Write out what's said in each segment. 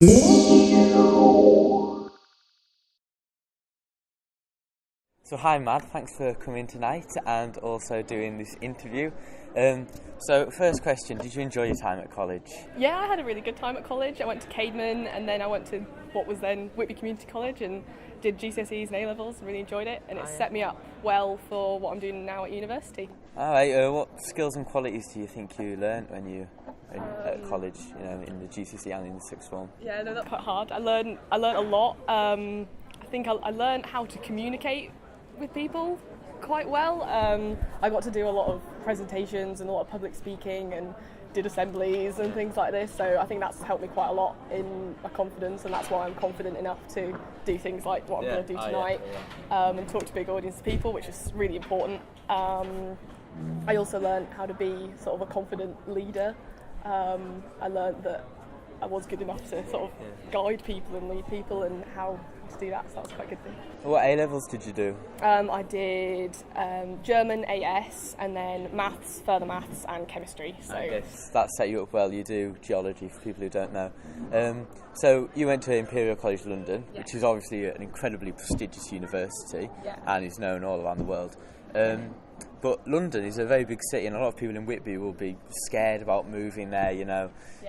So hi Mad, thanks for coming tonight and also doing this interview. So first question, did you enjoy your time at college? Yeah, I had a really good time at college. I went to Caedmon and then I went to what was then Whitby Community College and did GCSEs and A-levels, really enjoyed it, and it set me up well for what I'm doing now at university. Alright, what skills and qualities do you think you learnt when you at college, in the GCSE and in the sixth form? Yeah, no, that's quite hard. I learned a lot. I think I learned how to communicate with people quite well. I got to do a lot of presentations and a lot of public speaking and did assemblies and things like this, so I think that's helped me quite a lot in my confidence, and that's why I'm confident enough to do things like what I'm going to do tonight. And talk to big audience of people, which is really important. I also learned how to be sort of a confident leader. I learned that I was good enough to sort of guide people and lead people and how to do that, so that was quite a good thing. What A-levels did you do? I did German AS and then maths, further maths and chemistry. So I guess that set you up well. You do geology for people who don't know. So you went to Imperial College London, which is obviously an incredibly prestigious university and is known all around the world. But London is a very big city, and a lot of people in Whitby will be scared about moving there.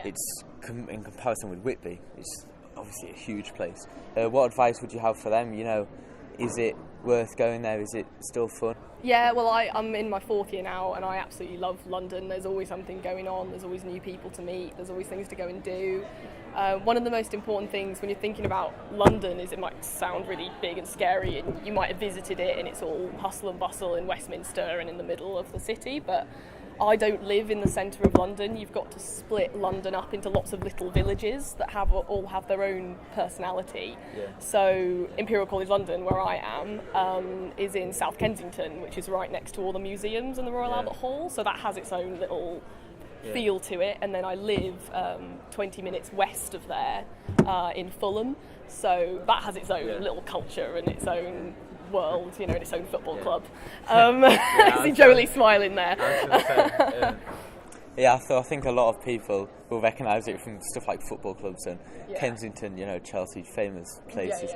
It's in comparison with Whitby, it's obviously a huge place. What advice would you have for them? Is it worth going there? Is it still fun? Yeah, well, I'm in my fourth year now, and I absolutely love London. There's always something going on. There's always new people to meet. There's always things to go and do. One of the most important things when you're thinking about London is it might sound really big and scary, and you might have visited it and it's all hustle and bustle in Westminster and in the middle of the city, but I don't live in the centre of London. You've got to split London up into lots of little villages that all have their own personality. So Imperial College London, where I am, is in South Kensington, which is right next to all the museums and the Royal Albert Hall, so that has its own little feel to it. And then I live 20 minutes west of there in Fulham, so that has its own little culture and its own world, and its own football club. I see Joly smiling there. So I think a lot of people will recognise it from stuff like football clubs and Kensington, Chelsea, famous places.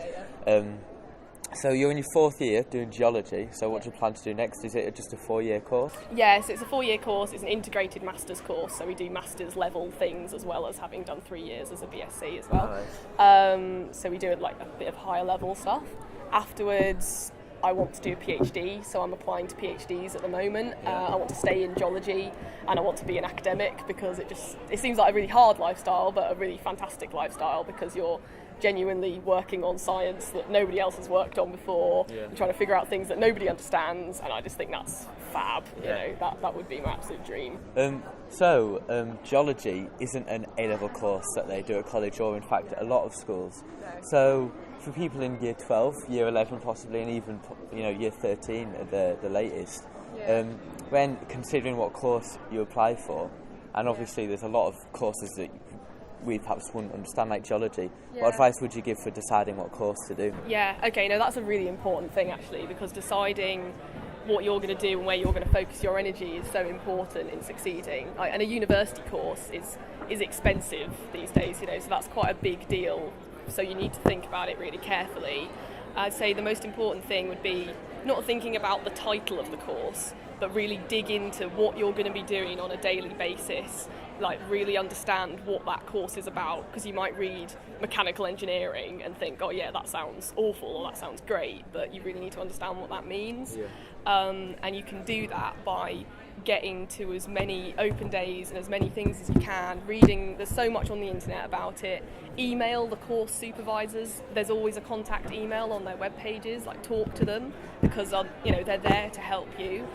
So you're in your fourth year doing geology, so what do you plan to do next? Is it just a 4-year course? Yes, it's a 4-year course. It's an integrated master's course, so we do master's level things as well as having done 3 years as a BSc as well. So we do a bit of higher level stuff. Afterwards, I want to do a PhD, so I'm applying to PhDs at the moment. I want to stay in geology and I want to be an academic because it seems like a really hard lifestyle, but a really fantastic lifestyle because you're genuinely working on science that nobody else has worked on before, and trying to figure out things that nobody understands, and I just think that's fab. That would be my absolute dream. Geology isn't an A-level course that they do at college, or in fact a lot of schools. So for people in year 12, year 11 possibly, and even year 13 at the latest, when considering what course you apply for, and obviously there's a lot of courses that we perhaps wouldn't understand, like geology. What advice would you give for deciding what course to do? That's a really important thing actually, because deciding what you're going to do and where you're going to focus your energy is so important in succeeding. And a university course is expensive these days, so that's quite a big deal, so you need to think about it really carefully. I'd say the most important thing would be not thinking about the title of the course, but really dig into what you're going to be doing on a daily basis, really understand what that course is about, because you might read mechanical engineering and think, oh yeah, that sounds awful or that sounds great, but you really need to understand what that means. And you can do that by getting to as many open days and as many things as you can, reading. There's so much on the internet about it. Email the course supervisors. There's always a contact email on their web pages, talk to them, because they're there to help you.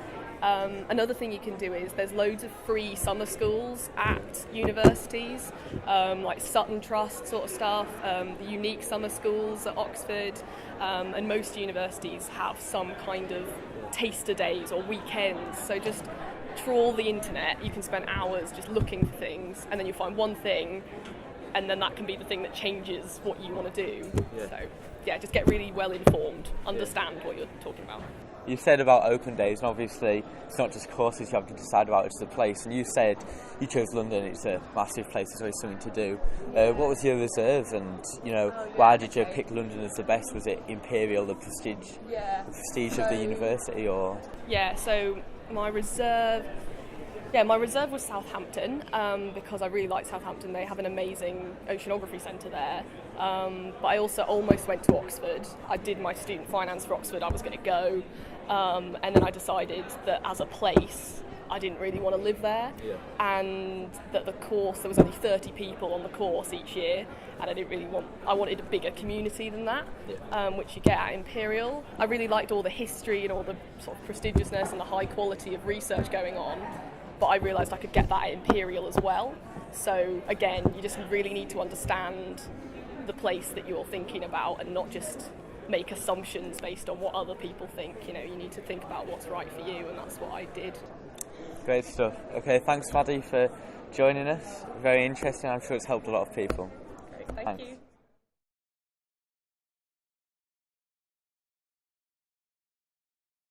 Another thing you can do is there's loads of free summer schools at universities, like Sutton Trust sort of stuff, the unique summer schools at Oxford, and most universities have some kind of taster days or weekends. So just trawl the internet. You can spend hours just looking for things, and then you find one thing, and then that can be the thing that changes what you want to do. So just get really well informed, understand what you're talking about. you said about open days, and obviously it's not just courses you have to decide about, it's the place. And you said you chose London, it's a massive place, there's always something to do. What was your reserve, and why did you pick London as the best? Was it Imperial, the prestige of the university, or? Yeah, so my reserve was Southampton, because I really like Southampton. They have an amazing oceanography centre there. But I also almost went to Oxford. I did my student finance for Oxford, I was going to go. And then I decided that as a place, I didn't really want to live there. Yeah. And that the course, there was only 30 people on the course each year. And I wanted a bigger community than that, which you get at Imperial. I really liked all the history and all the sort of prestigiousness and the high quality of research going on. But I realised I could get that at Imperial as well. So again, you just really need to understand the place that you're thinking about and not just make assumptions based on what other people think. You need to think about what's right for you, and that's what I did. Great stuff. Okay, thanks Maddie for joining us. Very interesting. I'm sure it's helped a lot of people. Great, thank you.